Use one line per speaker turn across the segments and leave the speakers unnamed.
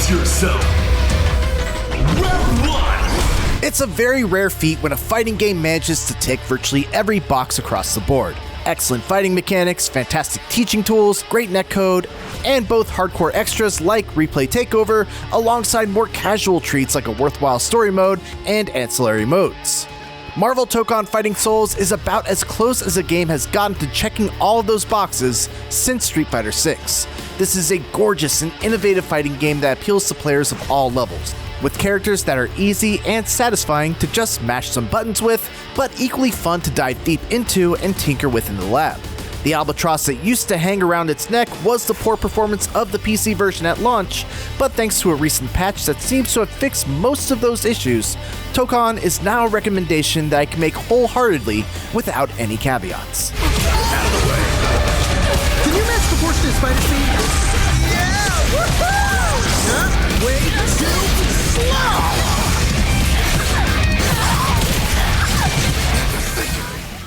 Brace yourself. Round 1!
It's a very rare feat when a fighting game manages to tick virtually every box across the board. Excellent fighting mechanics, fantastic teaching tools, great netcode, and both hardcore extras like Replay Takeover, alongside more casual treats like a worthwhile story mode and ancillary modes. Marvel Tokon Fighting Souls is about as close as a game has gotten to checking all of those boxes since Street Fighter VI. This is a gorgeous and innovative fighting game that appeals to players of all levels, with characters that are easy and satisfying to just mash some buttons with, but equally fun to dive deep into and tinker with in the lab. The albatross that used to hang around its neck was the poor performance of the PC version at launch, but thanks to a recent patch that seems to have fixed most of those issues, Tokon is now a recommendation that I can make wholeheartedly without any caveats.
Out of the way! Can you match the portion of Spider Speed? Yeah! Woohoo! Way too slow!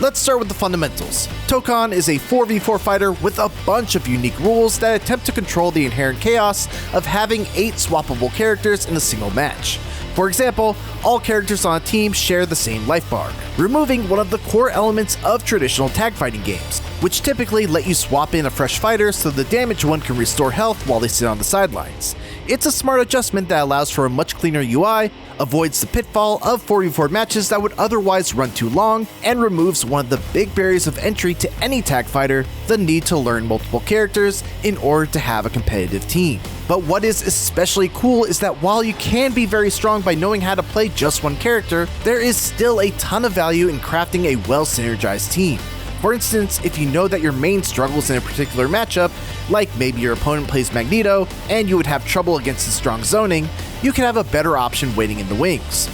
Let's start with the fundamentals. Tokon is a 4v4 fighter with a bunch of unique rules that attempt to control the inherent chaos of having 8 swappable characters in a single match. For example, all characters on a team share the same life bar, removing one of the core elements of traditional tag fighting games, which typically let you swap in a fresh fighter so the damaged one can restore health while they sit on the sidelines. It's a smart adjustment that allows for a much cleaner UI, avoids the pitfall of 4v4 matches that would otherwise run too long, and removes one of the big barriers of entry to any tag fighter, the need to learn multiple characters in order to have a competitive team. But what is especially cool is that while you can be very strong by knowing how to play just one character, there is still a ton of value in crafting a well-synergized team. For instance, if you know that your main struggles in a particular matchup, like maybe your opponent plays Magneto and you would have trouble against his strong zoning, you can have a better option waiting in the wings.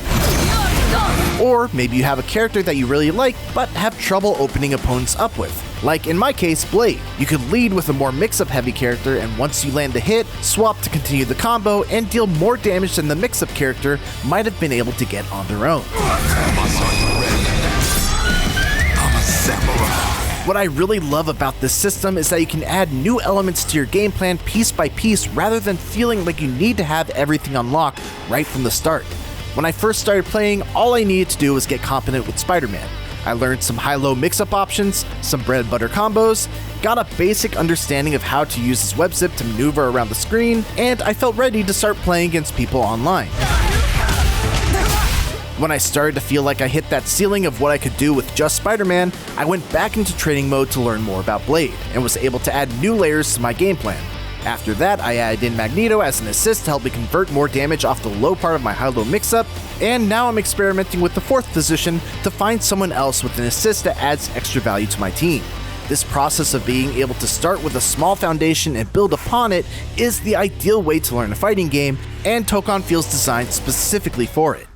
Or maybe you have a character that you really like but have trouble opening opponents up with. Like in my case, Blade. You could lead with a more mix-up heavy character, and once you land a hit, swap to continue the combo and deal more damage than the mix-up character might have been able to get on their own. What I really love about this system is that you can add new elements to your game plan piece by piece rather than feeling like you need to have everything unlocked right from the start. When I first started playing, all I needed to do was get competent with Spider-Man. I learned some high-low mix-up options, some bread and butter combos, got a basic understanding of how to use his web zip to maneuver around the screen, and I felt ready to start playing against people online. When I started to feel like I hit that ceiling of what I could do with just Spider-Man, I went back into training mode to learn more about Blade, and was able to add new layers to my game plan. After that, I added in Magneto as an assist to help me convert more damage off the low part of my high-low mix-up, and now I'm experimenting with the 4th position to find someone else with an assist that adds extra value to my team. This process of being able to start with a small foundation and build upon it is the ideal way to learn a fighting game, and Tokon feels designed specifically for it.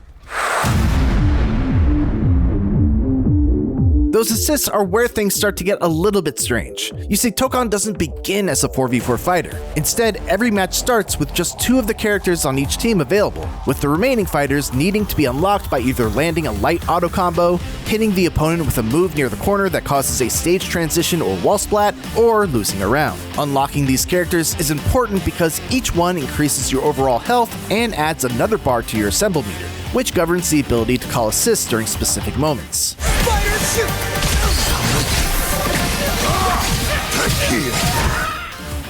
Those assists are where things start to get a little bit strange. You see, Tokon doesn't begin as a 4v4 fighter. Instead, every match starts with just 2 of the characters on each team available, with the remaining fighters needing to be unlocked by either landing a light auto combo, hitting the opponent with a move near the corner that causes a stage transition or wall splat, or losing a round. Unlocking these characters is important because each one increases your overall health and adds another bar to your assemble meter, which governs the ability to call assists during specific moments.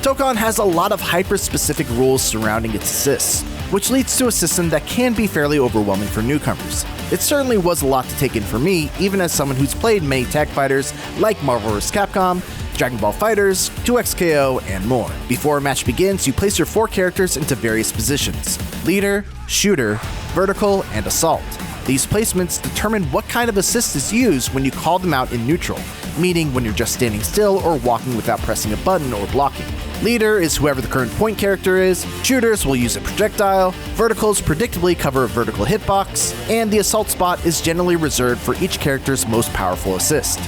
Tokon has a lot of hyper-specific rules surrounding its assists, which leads to a system that can be fairly overwhelming for newcomers. It certainly was a lot to take in for me, even as someone who's played many tag fighters like Marvel vs. Capcom, Dragon Ball FighterZ, 2XKO, and more. Before a match begins, you place your 4 characters into various positions: leader, shooter, vertical, and assault. These placements determine what kind of assist is used when you call them out in neutral, meaning when you're just standing still or walking without pressing a button or blocking. Leader is whoever the current point character is, shooters will use a projectile, verticals predictably cover a vertical hitbox, and the assault spot is generally reserved for each character's most powerful assist.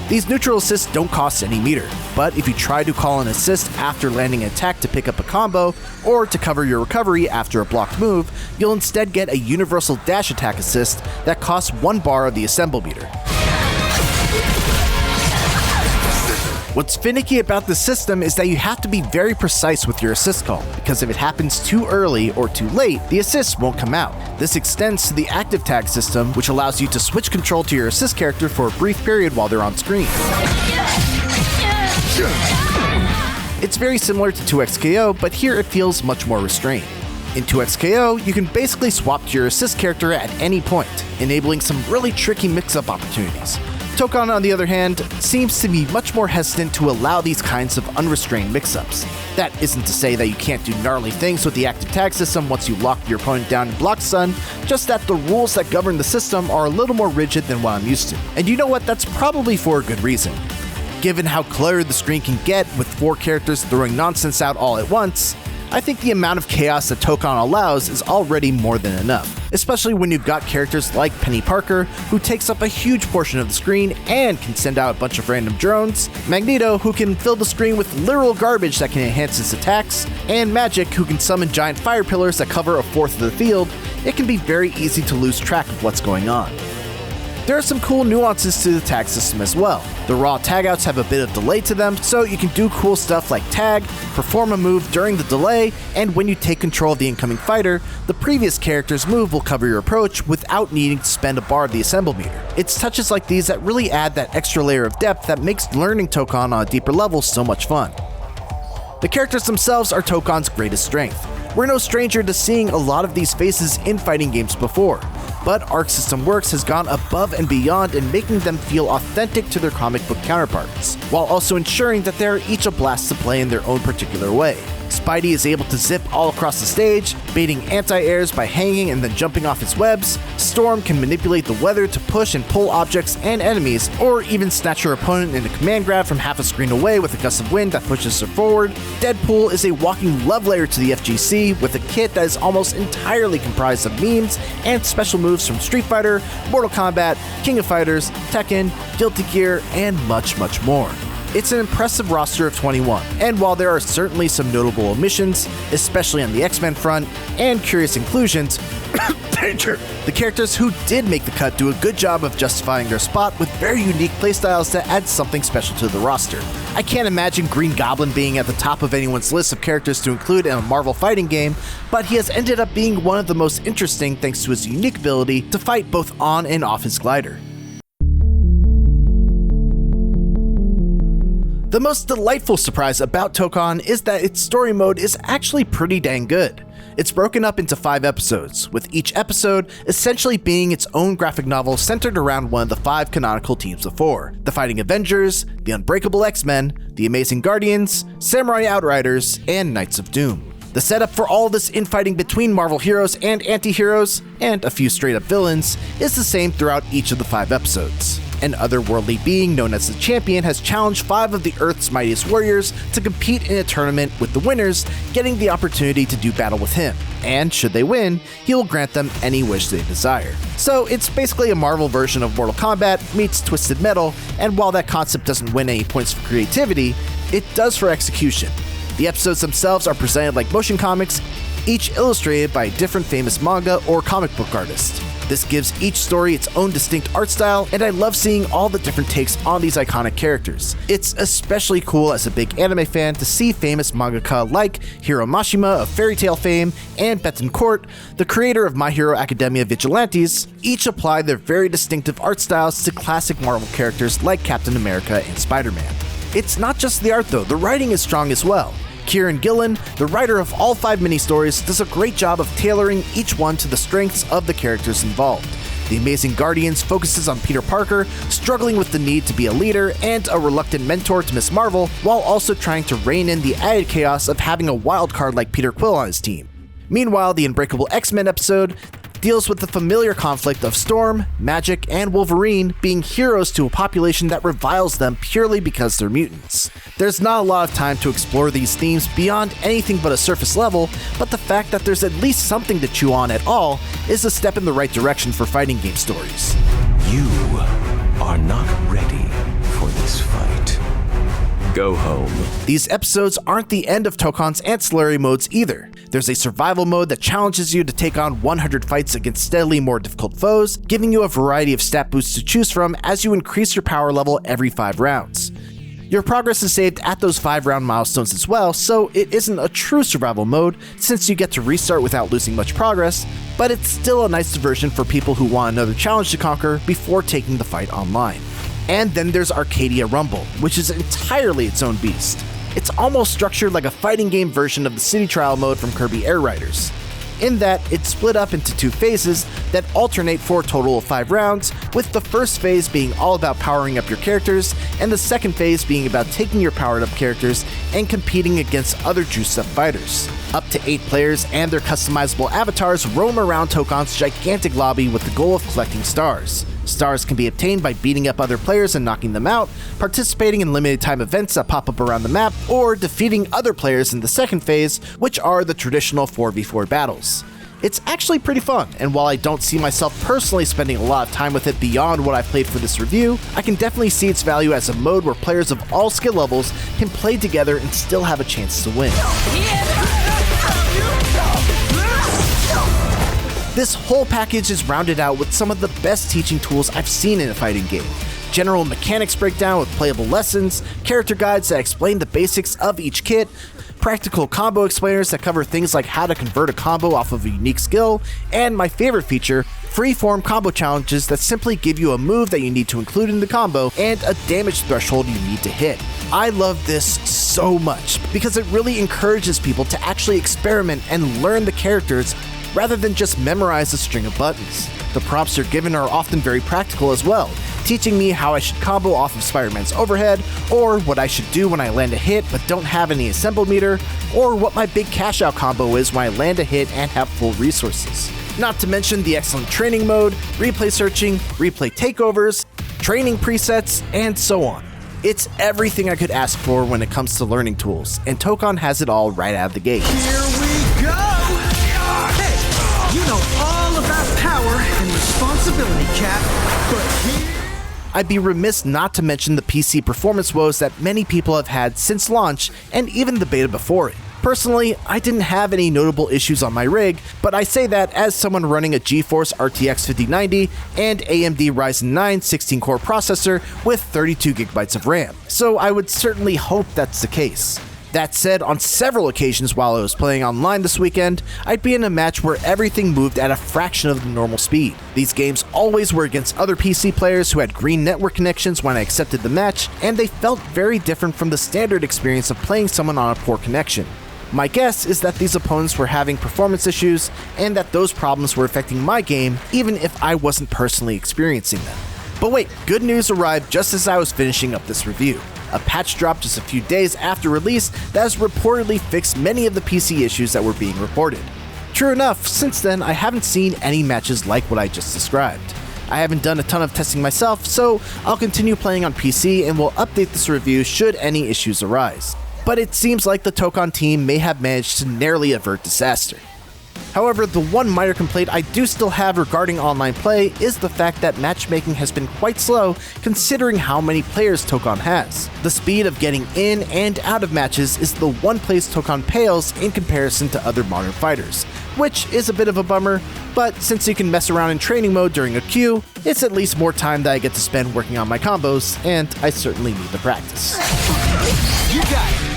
These neutral assists don't cost any meter, but if you try to call an assist after landing an attack to pick up a combo, or to cover your recovery after a blocked move, you'll instead get a universal dash attack assist that costs 1 bar of the assemble meter. What's finicky about this system is that you have to be very precise with your assist call, because if it happens too early or too late, the assist won't come out. This extends to the active tag system, which allows you to switch control to your assist character for a brief period while they're on screen. It's very similar to 2xKO, but here it feels much more restrained. In 2xKO, you can basically swap to your assist character at any point, enabling some really tricky mix-up opportunities. Tokon, on the other hand, seems to be much more hesitant to allow these kinds of unrestrained mix-ups. That isn't to say that you can't do gnarly things with the active tag system once you lock your opponent down and block stun, just that the rules that govern the system are a little more rigid than what I'm used to. And you know what, that's probably for a good reason. Given how cluttered the screen can get with 4 characters throwing nonsense out all at once, I think the amount of chaos that Tokon allows is already more than enough, especially when you've got characters like Penny Parker, who takes up a huge portion of the screen and can send out a bunch of random drones, Magneto, who can fill the screen with literal garbage that can enhance his attacks, and Magic, who can summon giant fire pillars that cover a fourth of the field. It can be very easy to lose track of what's going on. There are some cool nuances to the tag system as well. The raw tagouts have a bit of delay to them, so you can do cool stuff like tag, perform a move during the delay, and when you take control of the incoming fighter, the previous character's move will cover your approach without needing to spend a bar of the assemble meter. It's touches like these that really add that extra layer of depth that makes learning Tokon on a deeper level so much fun. The characters themselves are Tokon's greatest strength. We're no stranger to seeing a lot of these faces in fighting games before, but ArcSystem Works has gone above and beyond in making them feel authentic to their comic book counterparts, while also ensuring that they're each a blast to play in their own particular way. Spidey is able to zip all across the stage, baiting anti-airs by hanging and then jumping off his webs. Storm can manipulate the weather to push and pull objects and enemies, or even snatch her opponent in a command grab from half a screen away with a gust of wind that pushes her forward. Deadpool is a walking love layer to the FGC, with a kit that is almost entirely comprised of memes and special moves from Street Fighter, Mortal Kombat, King of Fighters, Tekken, Guilty Gear, and much, much more. It's an impressive roster of 21, and while there are certainly some notable omissions, especially on the X-Men front, and curious inclusions, the characters who did make the cut do a good job of justifying their spot with very unique playstyles that add something special to the roster. I can't imagine Green Goblin being at the top of anyone's list of characters to include in a Marvel fighting game, but he has ended up being one of the most interesting thanks to his unique ability to fight both on and off his glider. The most delightful surprise about Tokon is that its story mode is actually pretty dang good. It's broken up into 5 episodes, with each episode essentially being its own graphic novel centered around one of the 5 canonical teams of 4: the Fighting Avengers, the Unbreakable X-Men, the Amazing Guardians, Samurai Outriders, and Knights of Doom. The setup for all this infighting between Marvel heroes and anti-heroes, and a few straight-up villains, is the same throughout each of the 5 episodes. An otherworldly being known as the Champion has challenged 5 of the Earth's mightiest warriors to compete in a tournament, with the winners getting the opportunity to do battle with him, and should they win, he will grant them any wish they desire. So it's basically a Marvel version of Mortal Kombat meets Twisted Metal, and while that concept doesn't win any points for creativity, it does for execution. The episodes themselves are presented like motion comics, each illustrated by a different famous manga or comic book artist. This gives each story its own distinct art style, and I love seeing all the different takes on these iconic characters. It's especially cool as a big anime fan to see famous mangaka like Hiro Mashima of Fairy Tail fame and Betancourt, the creator of My Hero Academia Vigilantes, each apply their very distinctive art styles to classic Marvel characters like Captain America and Spider-Man. It's not just the art though, the writing is strong as well. Kieran Gillen, the writer of all 5 mini-stories, does a great job of tailoring each one to the strengths of the characters involved. The Amazing Guardians focuses on Peter Parker, struggling with the need to be a leader and a reluctant mentor to Ms. Marvel, while also trying to rein in the added chaos of having a wild card like Peter Quill on his team. Meanwhile, the Unbreakable X-Men episode deals with the familiar conflict of Storm, Magic, and Wolverine being heroes to a population that reviles them purely because they're mutants. There's not a lot of time to explore these themes beyond anything but a surface level, but the fact that there's at least something to chew on at all is a step in the right direction for fighting game stories.
You are not ready for this fight. Go home.
These episodes aren't the end of Tokon's ancillary modes either. There's a survival mode that challenges you to take on 100 fights against steadily more difficult foes, giving you a variety of stat boosts to choose from as you increase your power level every 5 rounds. Your progress is saved at those 5-round milestones as well, so it isn't a true survival mode since you get to restart without losing much progress, but it's still a nice diversion for people who want another challenge to conquer before taking the fight online. And then there's Arcadia Rumble, which is entirely its own beast. It's almost structured like a fighting game version of the City Trial mode from Kirby Air Riders, in that it's split up into 2 phases that alternate for a total of 5 rounds, with the first phase being all about powering up your characters, and the second phase being about taking your powered up characters and competing against other juiced up fighters. Up to 8 players and their customizable avatars roam around Tokon's gigantic lobby with the goal of collecting stars. Stars can be obtained by beating up other players and knocking them out, participating in limited time events that pop up around the map, or defeating other players in the second phase, which are the traditional 4v4 battles. It's actually pretty fun, and while I don't see myself personally spending a lot of time with it beyond what I've played for this review, I can definitely see its value as a mode where players of all skill levels can play together and still have a chance to win. This whole package is rounded out with some of the best teaching tools I've seen in a fighting game. General mechanics breakdown with playable lessons, character guides that explain the basics of each kit, practical combo explainers that cover things like how to convert a combo off of a unique skill, and my favorite feature, free-form combo challenges that simply give you a move that you need to include in the combo and a damage threshold you need to hit. I love this so much because it really encourages people to actually experiment and learn the characters rather than just memorize a string of buttons. The prompts you're given are often very practical as well, teaching me how I should combo off of Spider-Man's overhead, or what I should do when I land a hit but don't have any assemble meter, or what my big cash out combo is when I land a hit and have full resources. Not to mention the excellent training mode, replay searching, replay takeovers, training presets, and so on. It's everything I could ask for when it comes to learning tools, and Tokon has it all right out of the gate.
Here we go! Hey, you know all about power and responsibility, Cap, but here...
I'd be remiss not to mention the PC performance woes that many people have had since launch and even the beta before it. Personally, I didn't have any notable issues on my rig, but I say that as someone running a GeForce RTX 5090 and AMD Ryzen 9 16-core processor with 32GB of RAM, so I would certainly hope that's the case. That said, on several occasions while I was playing online this weekend, I'd be in a match where everything moved at a fraction of the normal speed. These games always were against other PC players who had green network connections when I accepted the match, and they felt very different from the standard experience of playing someone on a poor connection. My guess is that these opponents were having performance issues, and that those problems were affecting my game, even if I wasn't personally experiencing them. But wait, good news arrived just as I was finishing up this review. A patch dropped just a few days after release that has reportedly fixed many of the PC issues that were being reported. True enough, since then I haven't seen any matches like what I just described. I haven't done a ton of testing myself, so I'll continue playing on PC and will update this review should any issues arise. But it seems like the Tokon team may have managed to narrowly avert disaster. However, the one minor complaint I do still have regarding online play is the fact that matchmaking has been quite slow considering how many players Tokon has. The speed of getting in and out of matches is the one place Tokon pales in comparison to other modern fighters, which is a bit of a bummer, but since you can mess around in training mode during a queue, it's at least more time that I get to spend working on my combos, and I certainly need the practice.
You got it!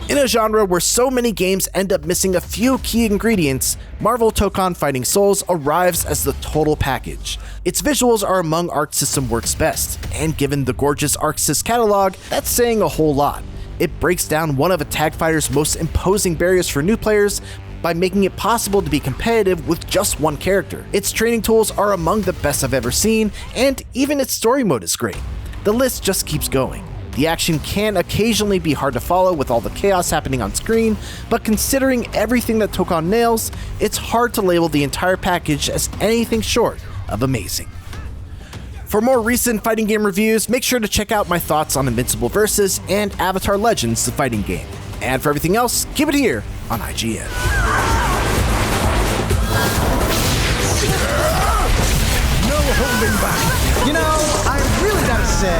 In a genre where so many games end up missing a few key ingredients, Marvel Tokon Fighting Souls arrives as the total package. Its visuals are among ArcSystem Works' best, and given the gorgeous ArcSys catalog, that's saying a whole lot. It breaks down one of a tag fighter's most imposing barriers for new players by making it possible to be competitive with just one character. Its training tools are among the best I've ever seen, and even its story mode is great. The list just keeps going. The action can occasionally be hard to follow with all the chaos happening on screen, but considering everything that Tokon nails, it's hard to label the entire package as anything short of amazing. For more recent fighting game reviews, make sure to check out my thoughts on Invincible Versus and Avatar Legends, the fighting game. And for everything else, keep it here on IGN.
No holding back. You know, I really gotta say,